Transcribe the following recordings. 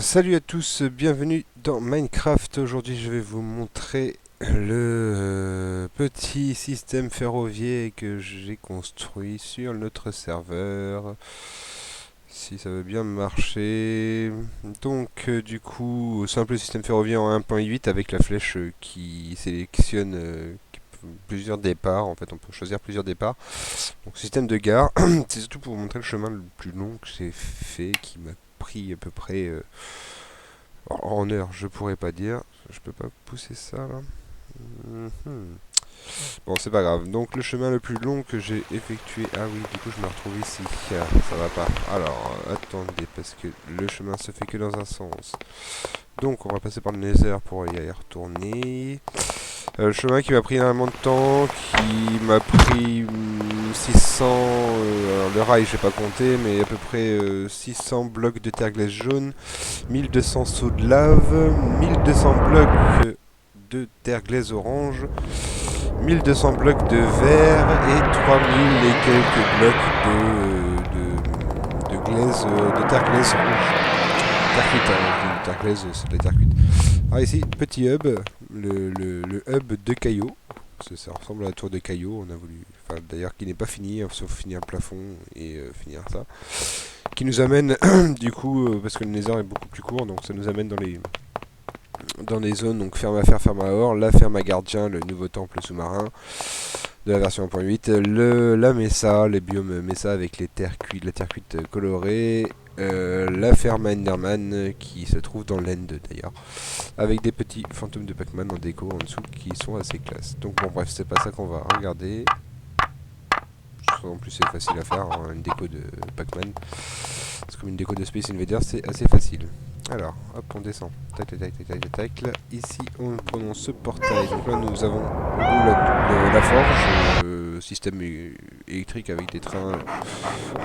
Salut à tous, bienvenue dans Minecraft. Aujourd'hui, je vais vous montrer le petit système ferroviaire que j'ai construit sur notre serveur. Si ça veut bien marcher. Donc, du coup, simple système ferroviaire en 1.8 avec la flèche qui sélectionne plusieurs départs. En fait, on peut choisir plusieurs départs. Donc, système de gare. C'est surtout pour vous montrer le chemin le plus long que j'ai fait, qui m'a pris à peu près en heure, je pourrais pas dire. Je peux pas pousser ça là. Mhm. Bon, c'est pas grave. Donc le chemin le plus long que j'ai effectué. Ah oui, du coup je me retrouve ici. Ah, ça va pas. Alors, attendez, parce que le chemin se fait que dans un sens. Donc on va passer par le Nether pour y aller retourner. Le chemin qui m'a pris énormément de temps, qui m'a pris 600... alors le rail j'ai pas compté, mais à peu près 600 blocs de terre glace jaune, 1200 seaux de lave, 1200 blocs de terre glace orange, 1200 blocs de verre et 3000 et quelques blocs de glaise, de terre glace rouge. Terre cuite, hein, terre glace, c'est de la terre cuite. Alors ici, petit hub, le hub de Caillot. Ça ressemble à la tour de Caillot, on a voulu... Enfin, d'ailleurs, qui n'est pas fini, sauf finir le plafond et finir ça. Qui nous amène, du coup, parce que le Nether est beaucoup plus court, donc ça nous amène dans les zones, donc ferme à fer, ferme à or, la ferme à gardien, le nouveau temple sous-marin de la version 1.8, la Mesa, les biomes Mesa avec les terres cuites, la terre cuite colorée, la ferme à Enderman qui se trouve dans l'End d'ailleurs, avec des petits fantômes de Pac-Man en déco en dessous qui sont assez classe. Donc bon bref, c'est pas ça qu'on va regarder. En plus c'est facile à faire, hein, une déco de Pac-Man. C'est comme une déco de Space Invader, c'est assez facile. Alors, hop, on descend. Tac, tac, tac, tac, tac, tac. Là, ici, on prenons ce portail. Donc là, nous avons la forge, système électrique avec des trains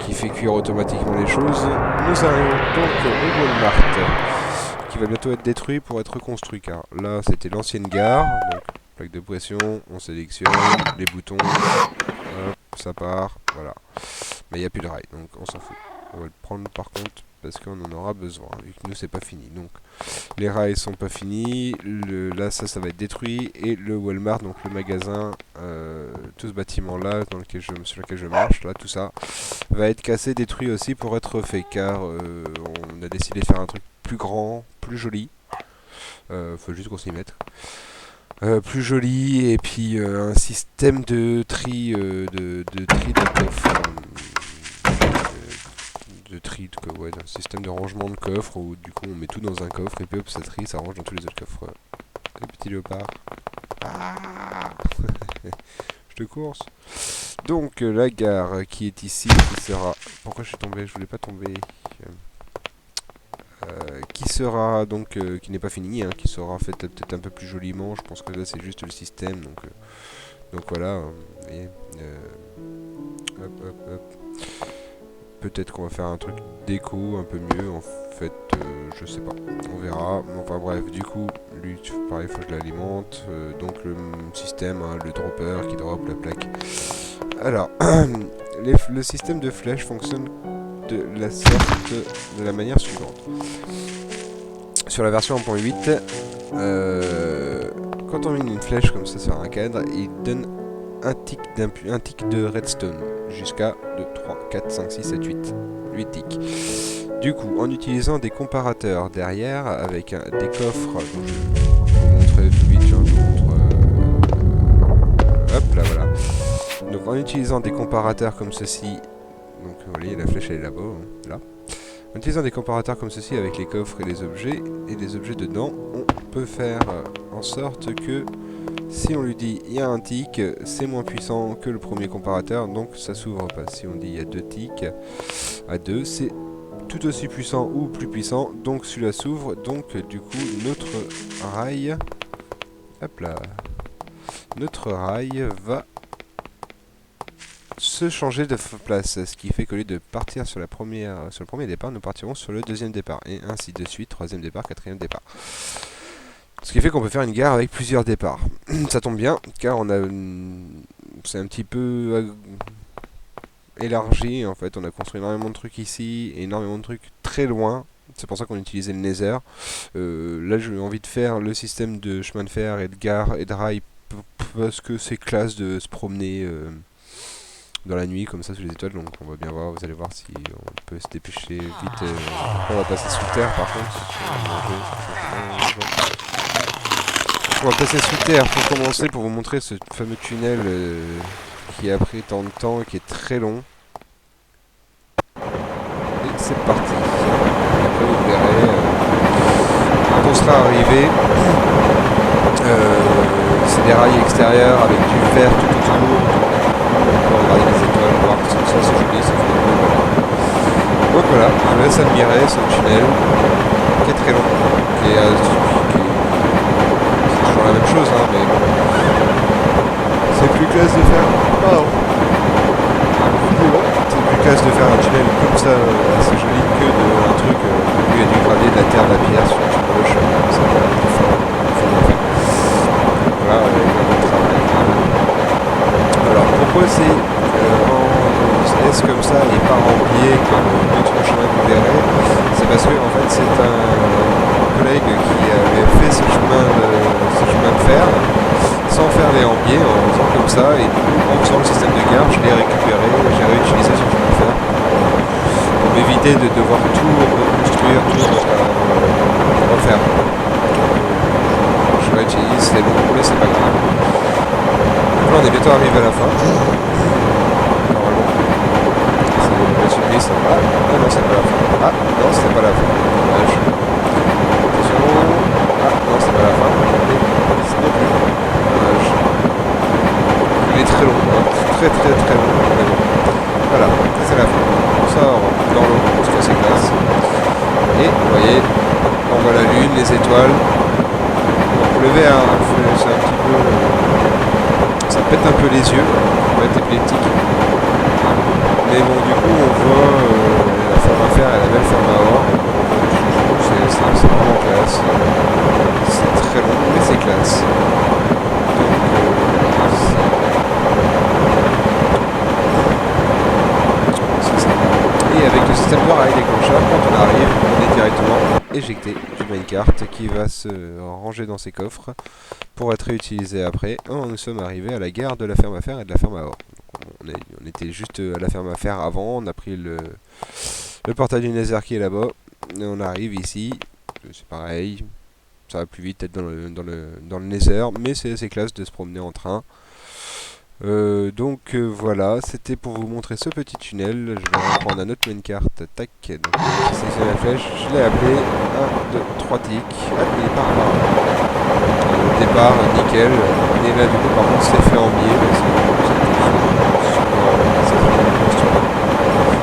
qui fait cuire automatiquement les choses. Nous arrivons donc au Walmart, qui va bientôt être détruit pour être reconstruit. Car là, c'était l'ancienne gare. Donc, plaque de pression, on sélectionne les boutons. Hop, ça part, voilà. Mais il n'y a plus de rail, donc on s'en fout. On va le prendre par contre parce qu'on en aura besoin, vu que nous c'est pas fini. Donc les rails sont pas finis, là ça va être détruit, et le Walmart, donc le magasin, tout ce bâtiment là sur lequel je marche, là tout ça, va être cassé, détruit aussi pour être refait, car on a décidé de faire un truc plus grand, plus joli. Faut juste qu'on s'y mette. Plus joli, et puis un système de tri de tri de coffre, de tri ouais, d'un système de rangement de coffre où du coup on met tout dans un coffre et puis hop ça trie, ça range dans tous les autres coffres. Le petit léopard. Ah je te course. Donc la gare qui est ici, qui sera... Pourquoi je suis tombé? Je voulais pas tomber. Qui sera donc qui n'est pas fini, hein, qui sera faite peut-être un peu plus joliment. Je pense que là c'est juste le système, donc voilà. Vous voyez, hop, hop, hop. Peut-être qu'on va faire un truc déco un peu mieux. En fait, je sais pas. On verra. Enfin bref, du coup, lui, pareil, il faut que je l'alimente. Donc le système, hein, le dropper qui drop la plaque. Alors, le système de flèche fonctionne de la manière suivante. Sur la version 1.8, quand on met une flèche comme ça sur un cadre, il donne un tick de redstone jusqu'à 2, 3, 4, 5, 6, 7, 8 ticks. Du coup, en utilisant des comparateurs derrière avec des coffres, donc je vais vous montrer tout vite, je vous montre, hop là voilà. Donc en utilisant des comparateurs comme ceci, donc vous voyez la flèche elle est là-bas, hein, là. En utilisant des comparateurs comme ceci avec les coffres et les objets dedans, on peut faire en sorte que si on lui dit il y a un tick, c'est moins puissant que le premier comparateur, donc ça s'ouvre pas. Si on dit il y a 2 ticks, à 2, c'est tout aussi puissant ou plus puissant, donc celui-là s'ouvre, donc du coup notre rail, hop là, notre rail va se changer de place, ce qui fait qu'au lieu de partir sur le premier départ, nous partirons sur le deuxième départ, et ainsi de suite, troisième départ, quatrième départ. Ce qui fait qu'on peut faire une gare avec plusieurs départs. Ça tombe bien, car c'est un petit peu élargi, en fait, on a construit énormément de trucs ici, et énormément de trucs très loin, C'est pour ça qu'on utilisait le Nether. Là, j'ai envie de faire le système de chemin de fer et de gare et de rail parce que c'est classe de se promener dans la nuit comme ça sous les étoiles. Donc on va bien voir, vous allez voir si on peut se dépêcher vite. On va passer sous terre par contre. On va passer sous terre pour commencer, pour vous montrer ce fameux tunnel qui a pris tant de temps et qui est très long. Et c'est parti. Après vous verrez, quand on sera arrivé, c'est des rails extérieurs avec du vert tout autour. On peut regarder les étoiles, voir que ça c'est joli, ça fait un peu. Donc voilà, je vous laisse admirer ce tunnel qui est très long, qui est toujours la même chose, hein, mais bon. C'est plus classe de faire. Pardon. C'est plus classe de faire un tunnel comme ça, assez joli, que de un truc où il y a du gravier, de la terre, de la pierre sur une roche, comme ça, voilà, très fort. Voilà, il y a un autre travail. Alors pourquoi c'est en S comme ça et pas en biais comme d'autres chemins que vous verrez? C'est parce que en fait c'est un collègue qui avait fait ce chemin de fer sans faire les en biais, en faisant comme ça, et du coup en faisant le système de gare je l'ai récupéré, j'ai réutilisé ce chemin de fer pour m'éviter de devoir tout reconstruire, tout refaire. Je réutilise, c'est long mais c'est pas grave. Donc là on est bientôt arrivé à la fin. Normalement. C'est le supplice. Ah non, c'est pas la fin. Ah non, c'était pas la fin. Dommage. Attention. Ah non, c'est pas la fin. Et c'est non plus. Dommage. Il est très long, hein. Très très long. Mais bon. Voilà, ça c'est la fin. On sort dans l'eau parce que c'est classe. Et vous voyez, on voit la lune, les étoiles. Donc le vert, c'est un petit peu. Ça pète un peu les yeux, on va être épileptique. Mais bon, du coup, on voit la ferme à fer et la belle ferme à or. C'est vraiment classe. C'est très long, mais c'est classe. Donc, c'est sympa. Et avec le système de rail déclencheur, quand on arrive, on est directement éjecté du minecart qui va se ranger dans ses coffres pour être réutilisé après. Nous sommes arrivés à la gare de la ferme à fer et de la ferme à or. On était juste à la ferme à fer avant, on a pris le portail du Nether qui est là-bas, et on arrive ici, c'est pareil, ça va plus vite peut-être dans le Nether, mais c'est assez classe de se promener en train. Donc voilà, c'était pour vous montrer ce petit tunnel. Je vais reprendre un autre minecart, tac, donc c'est la flèche, je l'ai appelé 1, 2, 3 tics, il est par là. Au départ, nickel, et là du coup par contre c'est fait en biais, parce que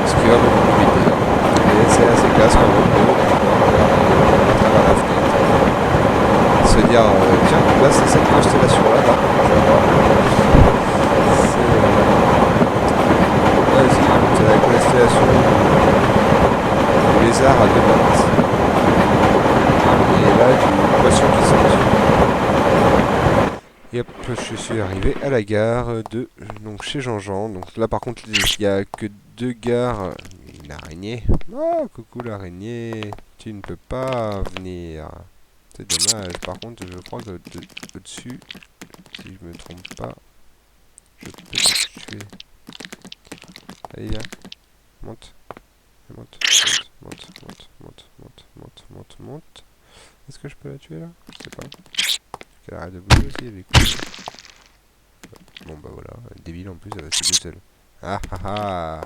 ce qui va beaucoup plus vite d'ailleurs. Mais c'est assez classe quand même de pouvoir regarder à travers la fenêtre. Se dire, tiens, là c'est cette constellation là, je vais voir. Vas-y, c'est la constellation du lézard à 2 pattes. Et là, du poisson qui saute. Et hop, je suis arrivé à la gare de donc chez Jean-Jean. Donc là, par contre, il n'y a que 2 gares. Une araignée. Oh, coucou l'araignée. Tu ne peux pas venir. C'est dommage. Par contre, je crois que au-dessus, si je me trompe pas, je peux te tuer. Allez, viens. Monte. Monte. Est-ce que je peux la tuer là? Je sais pas. Elle arrête de bouger aussi, elle est cool. Bon bah voilà, elle est débile en plus, elle va se toute seule. Ah ah ah.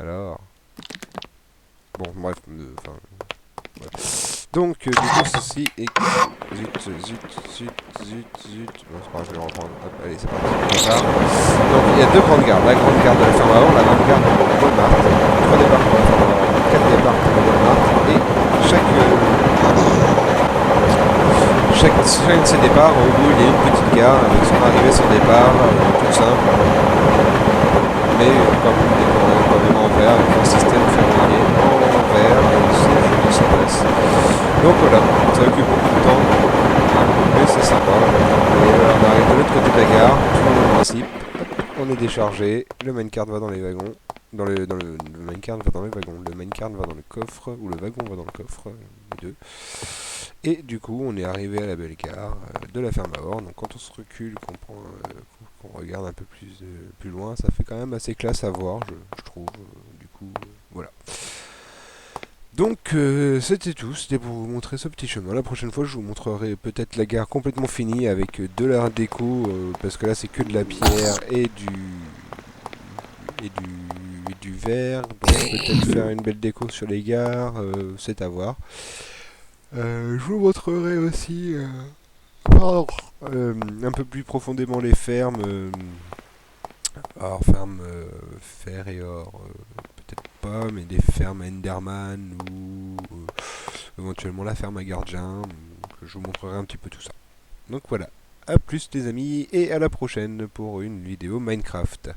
Alors. Bon bref, enfin. Bref. Donc du coup ceci est. Zut. Bon c'est pas grave, je vais le reprendre. Hop, allez c'est parti. Voilà. Donc il y a 2 grandes gares. La grande gare de la ferme à or, la grande gare de Walmart. 3 départs pour la ferme à or, 4 départs pour le Walmart. Et chacun de ces départs, au bout il y a une petite gare avec son arrivée, son départ, toute simple. Mais quand même décoré, quand même en vert, avec un système ferroviaire en vert, c'est joli, c'est classe. Donc voilà, ça occupe beaucoup de temps, mais c'est sympa. Et on arrive de l'autre côté de la gare, tout le même principe. Hop, on est déchargé, le minecart va dans les wagons, le minecart va dans le wagon. Le minecart va dans le coffre, ou le wagon va dans le coffre, les deux. Et du coup, on est arrivé à la belle gare de la ferme à bord. Donc quand on se recule, qu'on regarde un peu plus loin, ça fait quand même assez classe à voir, je trouve. Du coup, voilà. Donc c'était tout, c'était pour vous montrer ce petit chemin. La prochaine fois, je vous montrerai peut-être la gare complètement finie avec de l'art déco, parce que là c'est que de la pierre et du verre. Donc peut-être faire une belle déco sur les gares, c'est à voir. Je vous montrerai aussi pardon, un peu plus profondément les fermes. Alors ferme fer et or, peut-être pas, mais des fermes à Enderman ou éventuellement la ferme à Gardien. Je vous montrerai un petit peu tout ça. Donc voilà, à plus les amis et à la prochaine pour une vidéo Minecraft.